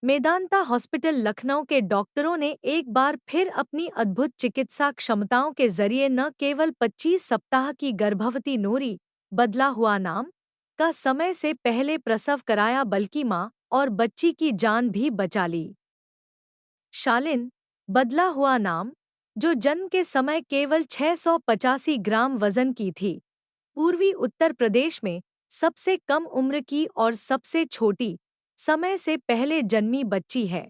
Medanta hospital Lucknow के डॉक्टरों ने एक बार फिर अपनी अद्भुत चिकित्सा क्षमताओं के जरिए न केवल 25 सप्ताह की गर्भवती नूरी बदला हुआ नाम का समय से पहले प्रसव कराया बल्कि मां और बच्ची की जान भी बचा ली। शालिन बदला हुआ नाम, जो जन्म के समय केवल 685 ग्राम वजन की थी, पूर्वी उत्तर प्रदेश में सबसे कम उम्र की और सबसे छोटी समय से पहले जन्मी बच्ची है।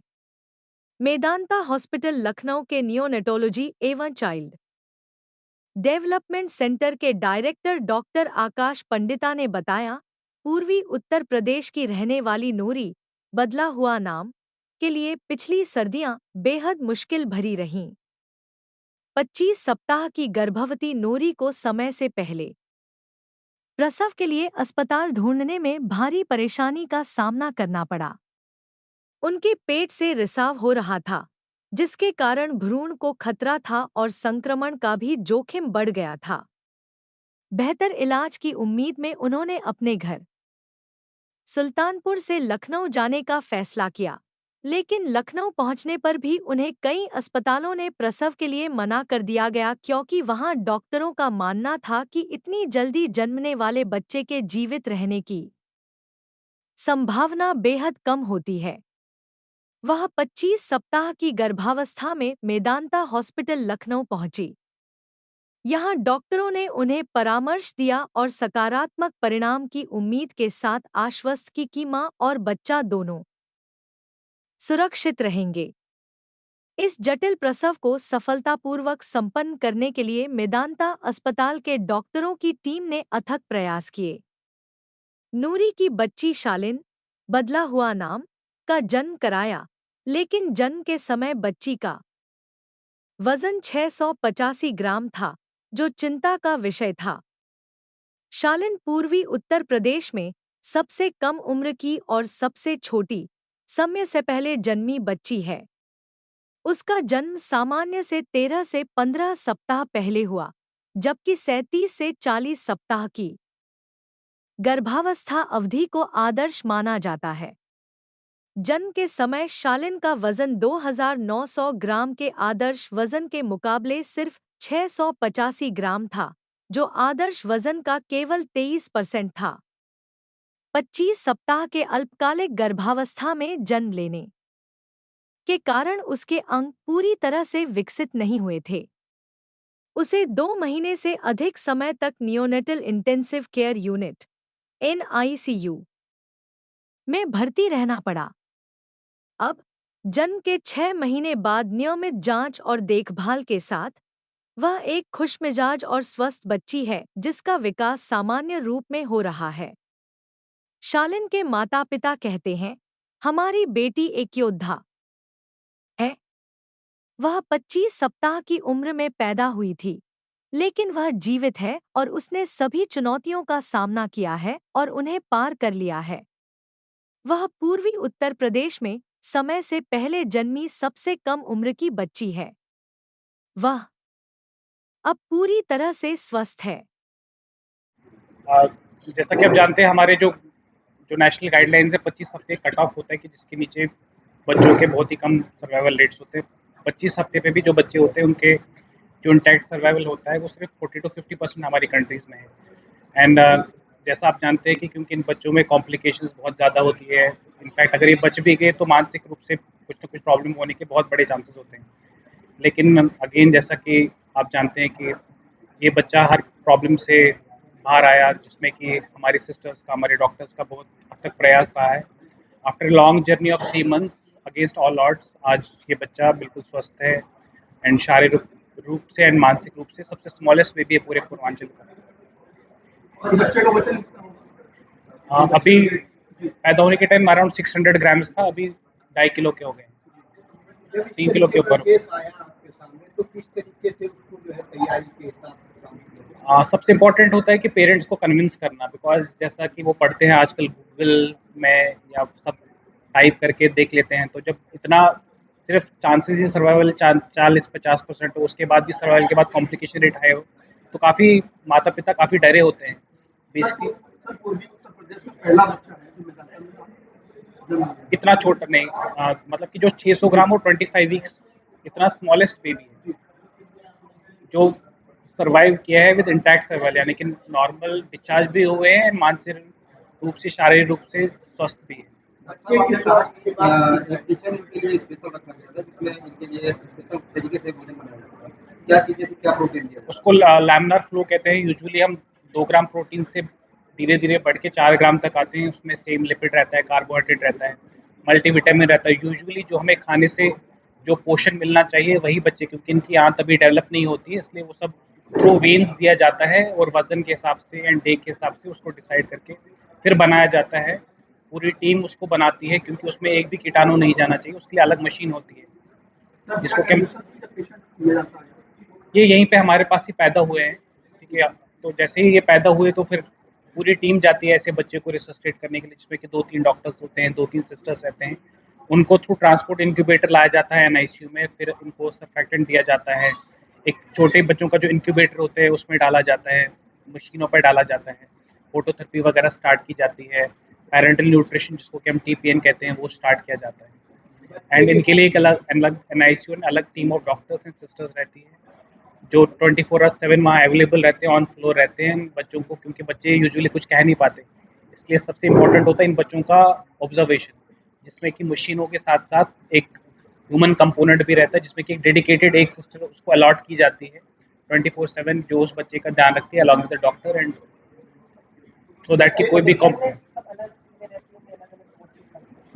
मेदांता हॉस्पिटल लखनऊ के नियोनेटोलॉजी एवं चाइल्ड डेवलपमेंट सेंटर के डायरेक्टर डॉक्टर आकाश पंडिता ने बताया, पूर्वी उत्तर प्रदेश की रहने वाली नूरी बदला हुआ नाम के लिए पिछली सर्दियां बेहद मुश्किल भरी रहीं। 25 सप्ताह की गर्भवती नूरी को समय से पहले प्रसव के लिए अस्पताल ढूंढने में भारी परेशानी का सामना करना पड़ा। उनके पेट से रिसाव हो रहा था, जिसके कारण भ्रूण को खतरा था और संक्रमण का भी जोखिम बढ़ गया था। बेहतर इलाज की उम्मीद में उन्होंने अपने घर सुल्तानपुर से लखनऊ जाने का फैसला किया, लेकिन लखनऊ पहुंचने पर भी उन्हें कई अस्पतालों ने प्रसव के लिए मना कर दिया गया, क्योंकि वहां डॉक्टरों का मानना था कि इतनी जल्दी जन्मने वाले बच्चे के जीवित रहने की संभावना बेहद कम होती है। वह 25 सप्ताह की गर्भावस्था में मेदांता हॉस्पिटल लखनऊ पहुंची। यहां डॉक्टरों ने उन्हें परामर्श दिया और सकारात्मक परिणाम की उम्मीद के साथ आश्वस्त की कि मां और बच्चा दोनों सुरक्षित रहेंगे। इस जटिल प्रसव को सफलतापूर्वक संपन्न करने के लिए मेदांता अस्पताल के डॉक्टरों की टीम ने अथक प्रयास किए। नूरी की बच्ची शालिन बदला हुआ नाम का जन्म कराया, लेकिन जन्म के समय बच्ची का वजन 685 ग्राम था, जो चिंता का विषय था। शालिन पूर्वी उत्तर प्रदेश में सबसे कम उम्र की और सबसे छोटी समय से पहले जन्मी बच्ची है। उसका जन्म सामान्य से 13 से 15 सप्ताह पहले हुआ, जबकि 37 से 40 सप्ताह की गर्भावस्था अवधि को आदर्श माना जाता है। जन्म के समय शालिन का वजन 2900 ग्राम के आदर्श वजन के मुकाबले सिर्फ 685 ग्राम था, जो आदर्श वजन का केवल 23% था। 25 सप्ताह के अल्पकालिक गर्भावस्था में जन्म लेने के कारण उसके अंग पूरी तरह से विकसित नहीं हुए थे। उसे 2 महीने से अधिक समय तक neonatal intensive care unit (NICU) में भर्ती रहना पड़ा। अब जन्म के 6 महीने बाद नियमित जांच और देखभाल के साथ वह एक खुशमिजाज और स्वस्थ बच्ची है, जिसका विकास सामान्य रूप में हो रहा है। शालिन के माता-पिता कहते हैं, हमारी बेटी एक योद्धा है। वह 25 सप्ताह की उम्र में पैदा हुई थी, लेकिन वह जीवित है और उसने सभी चुनौतियों का सामना किया है और उन्हें पार कर लिया है। वह पूर्वी उत्तर प्रदेश में समय से पहले जन्मी सबसे कम उम्र की बच्ची है। वह अब पूरी तरह से स्वस्थ है। अ, जैसा कि आप जानते हैं, हमारे जो जो नेशनल गाइडलाइंस है, 25 हफ्ते कट ऑफ होता है कि जिसके नीचे बच्चों के बहुत ही कम सर्वाइवल रेट्स होते हैं। 25 हफ्ते पे भी जो बच्चे होते हैं उनके जो इंटैक्ट सर्वाइवल होता है वो सिर्फ 40 to 50% हमारी कंट्रीज में है। एंड जैसा आप जानते हैं कि क्योंकि इन बच्चों में कॉम्प्लिकेशंस बहुत ज़्यादा होती है। इनफैक्ट अगर ये बच भी गए तो मानसिक रूप से कुछ ना कुछ प्रॉब्लम होने के बहुत बड़े चांसेस होते हैं। लेकिन अगेन, जैसा कि आप जानते हैं कि ये बच्चा हर प्रॉब्लम से बाहर आया, जिसमें कि हमारी सिस्टर्स का, हमारे डॉक्टर्स का बहुत अथक प्रयास रहा है। After long journey of 3 months against all odds, आज ये बच्चा बिल्कुल स्वस्थ है एंड शारीरिक रूप से एंड मानसिक रूप से सबसे स्मॉलेस्ट बेबी है पूरे पूर्वांचल का। और बच्चे का वजन अभी पैदा होने के टाइम अराउंड 600 ग्राम्स था, अभी 2.5 किलो के हो गए, 3 किलो के ऊपर। तो किस तरीके से उसको जो है तैयारी के साथ सबसे इम्पोर्टेंट होता है कि पेरेंट्स को कन्विंस करना, बिकॉज जैसा कि वो पढ़ते हैं आजकल गूगल में या सब टाइप करके देख लेते हैं, तो जब इतना सिर्फ चांसेस ही सर्वाइवल 40-50% हो, उसके बाद भी सर्वाइवल के बाद कॉम्प्लिकेशन रेट हाई हो, तो काफ़ी माता पिता काफ़ी डरे होते हैं बेसिकली। इतना छोटा नहीं, मतलब कि जो 600 ग्राम और 25 वीक्स, इतना स्मॉलेस्ट बेबी है जो सरवाइव किया है विद इंटैक्ट सर्वाइवल, यानी कि नॉर्मल डिस्चार्ज भी हुए हैं, मानसिक रूप से शारीरिक रूप से स्वस्थ भी है। बच्चे के साथ टीचर इनके लिए स्पेशल रखा गया था जिसमें इनके लिए स्पेशल तरीके से भोजन बनाया जाता है। क्या चीजें थी, क्या प्रोटीन दिया जाता उसको लैमिनार फ्लो कहते हैं। यूजुअली हम 2 ग्राम प्रोटीन से धीरे धीरे बढ़ के 4 ग्राम तक आते हैं। उसमें सेम लिपिड रहता है, कार्बोहाइड्रेट रहता है, मल्टीविटामिन रहता है। यूजुअली जो हमें खाने से जो पोषण मिलना चाहिए वही बच्चे, क्योंकि इनकी आंत अभी डेवलप नहीं होती है, इसलिए वो सब थ्रू वेन्स दिया जाता है और वजन के हिसाब से एंड डे के हिसाब से उसको डिसाइड करके फिर बनाया जाता है। पूरी टीम उसको बनाती है क्योंकि उसमें एक भी कीटाणु नहीं जाना चाहिए, उसके लिए अलग मशीन होती है जिसको कि ये यहीं पे हमारे पास ही पैदा हुए हैं। ठीक है, तो जैसे ही ये पैदा हुए तो फिर पूरी टीम जाती है ऐसे बच्चे को रिसस्टेट करने के लिए, जिसमें कि 2-3 डॉक्टर्स होते हैं, 2-3 सिस्टर्स रहते हैं। उनको थ्रू ट्रांसपोर्ट इंक्यूबेटर लाया जाता है एनआईसीयू में, फिर उनको सर्फेक्टेंट दिया जाता है। एक छोटे बच्चों का जो इंक्यूबेटर होता है उसमें डाला जाता है, मशीनों पर डाला जाता है। फोटोथेरेपी वगैरह स्टार्ट की जाती है। पेरेंटल न्यूट्रिशन जिसको कि हम टीपीएन कहते हैं वो स्टार्ट किया जाता है। एंड इनके लिए एक अलग अलग एनआईसीयू में अलग team of doctors and sisters रहती है जो 24/7 वहाँ अवेलेबल रहते हैं, ऑन फ्लोर रहते हैं बच्चों को, क्योंकि बच्चे यूजुअली कुछ कह नहीं पाते। इसलिए सबसे इम्पोर्टेंट होता है इन बच्चों का ऑब्जर्वेशन, जिसमें कि मशीनों के साथ साथ एक ह्यूमन कंपोनेंट भी रहता है, जिसमें कि एक डेडिकेटेड एक सिस्टर उसको अलॉट की जाती है 24/7, जो उस बच्चे का ध्यान रखती है along with the doctor, and so that कि कोई भी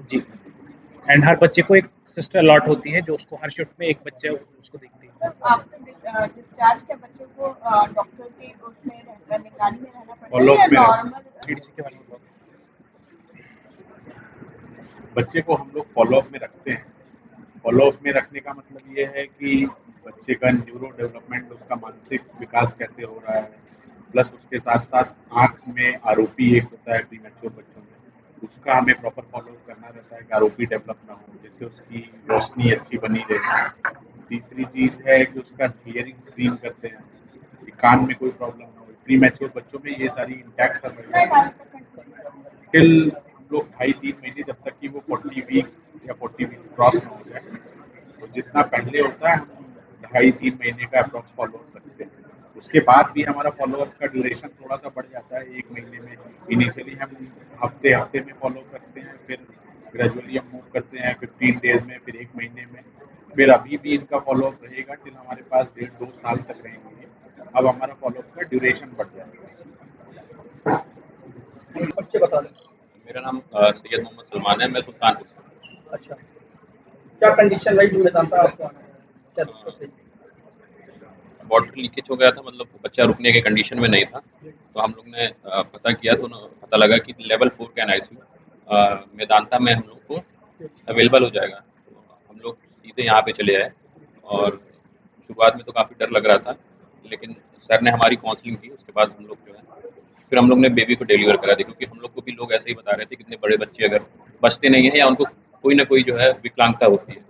जी, एंड हर बच्चे को एक सिस्टर अलॉट होती है जो उसको हर शिफ्ट में एक बच्चे उसको देखती है। आपने डिस्चार्ज के बच्चों को डॉक्टर के उसमें निगरानी में रहना पड़ता है फॉलोअप या में नॉर्मल? सीडीसी के बारे में बताओ। बच्चे को हम लोग फॉलोअप में रखते हैं। फॉलोअप में रखने का मतलब ये है कि बच्चे का न्यूरो डेवलपमेंट, उसका मानसिक विकास कैसे हो रहा है, प्लस उसके साथ साथ आँख में आरोपी एक होता है प्रीमैच्योर बच्चों में, उसका हमें प्रॉपर फॉलोअप करना रहता है कि आरोपी डेवलप ना हो, जिससे उसकी रोशनी अच्छी बनी रहे। तीसरी चीज़ है कि उसका हियरिंग स्क्रीन करते हैं कि कान में कोई प्रॉब्लम ना हो। प्रीमैच्योर बच्चों में ये सारी इंटैक्ट कर रहे हैं टिल हम लोग 2.5-3 महीने, जब तक कि वो 40 वीक या 40 वीक क्रॉस ना हो जाए। तो जितना पहले होता है हम 2.5-3 महीने का अप्रॉक्स फॉलोअप रखते हैं। उसके बाद भी हमारा फॉलोअप का ड्यूरेशन थोड़ा सा बढ़ जाता है 1 महीने में। इनिशियली हम हफ्ते हफ्ते में फॉलो करते हैं, फिर ग्रेजुअली हम मूव करते हैं 15 डेज में, फिर 1 महीने में। फिर अभी भी इनका फॉलोअप रहेगा टिल हमारे पास 1.5-2 साल तक रहेंगे। अब हमारा फॉलोअप का ड्यूरेशन बढ़ जाएगा। बच्चे बता दें। मेरा नाम सैयद मोहम्मद सलमान है, मैं सुल्तानपुर से। अच्छा, क्या कंडीशन रही जो जानता आपको आना है? क्या दिक्कत है? वाटर लीकेज हो गया था, मतलब बच्चा रुकने के कंडीशन में नहीं था। तो हम लोग ने पता किया तो पता लगा कि लेवल 4 का एनआईसीयू मेदांता में हम लोग को अवेलेबल हो जाएगा। तो हम लोग सीधे यहाँ पे चले आए और शुरुआत में तो काफ़ी डर लग रहा था, लेकिन सर ने हमारी काउंसलिंग की। उसके बाद हम लोग जो है फिर हम लोग ने बेबी को डिलीवर करा दी, क्योंकि हम लोग को भी लोग ऐसे ही बता रहे थे कितने बड़े बच्चे अगर बचते नहीं हैं या उनको कोई ना कोई जो है विकलांगता होती है,